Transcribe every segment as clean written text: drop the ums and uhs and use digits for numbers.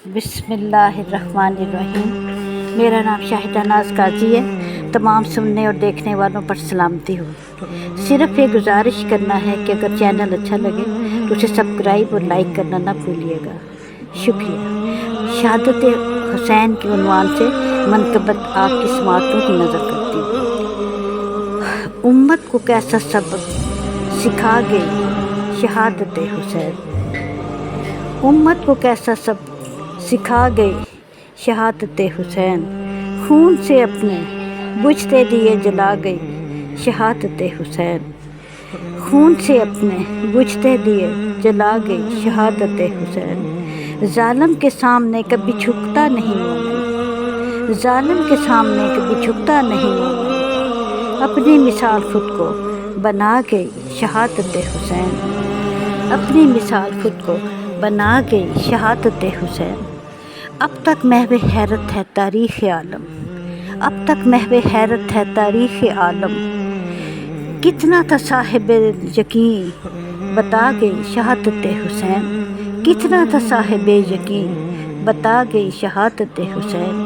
بسم اللہ الرحمن الرحیم۔ میرا نام شاہدہ ناز قاضی ہے۔ تمام سننے اور دیکھنے والوں پر سلامتی ہو۔ صرف یہ گزارش کرنا ہے کہ اگر چینل اچھا لگے تو اسے سبسکرائب اور لائک کرنا نہ بھولیے گا، شکریہ۔ شہادت حسین کے عنوان سے منقبت آپ کی سماعتوں کی نظر کرتی ہوں۔ امت کو کیسا سبق سکھا گئی شہادت حسین، امت کو کیسا سبق سکھا گئی شہادت حسین، خون سے اپنے بجھتے دیے جلا گئی شہادت حسین، خون سے اپنے بجھتے دیے جلا گئی شہادت حسین۔ ظالم کے سامنے کبھی جھکتا نہیں مومن، ظالم کے سامنے کبھی جھکتا نہیں مومن، اپنی مثال خود کو بنا گئی شہادت حسین، اپنی مثال خود کو بنا گئی شہادت حسین۔ اب تک محو حیرت ہے تاریخ عالم، اب تک محو حیرت ہے تاریخ عالم، کتنا تھا صاحب یقین بتا گئی شہادت حسین، کتنا تھا صاحب یقین بتا گئی شہادت حسین۔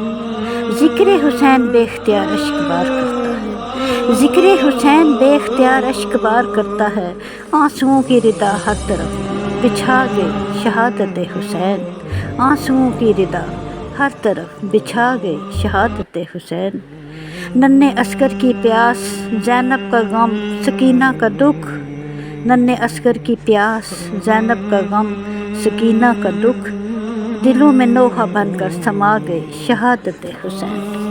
ذکر حسین بے اختیار اشک بار کرتا ہے، ذکر حسین بے اختیار اشک بار کرتا ہے، آنسوؤں کی ردا ہر طرف بچھا گئی شہادت حسین، آنسوؤں کی ردا ہر طرف بچھا گئی شہادت حسین۔ ننھے اصغر کی پیاس زینب کا غم سکینہ کا دکھ، ننھے اصغر کی پیاس زینب کا غم سکینہ کا دکھ، دلوں میں نوحہ بن کر سما گئی شہادت حسین۔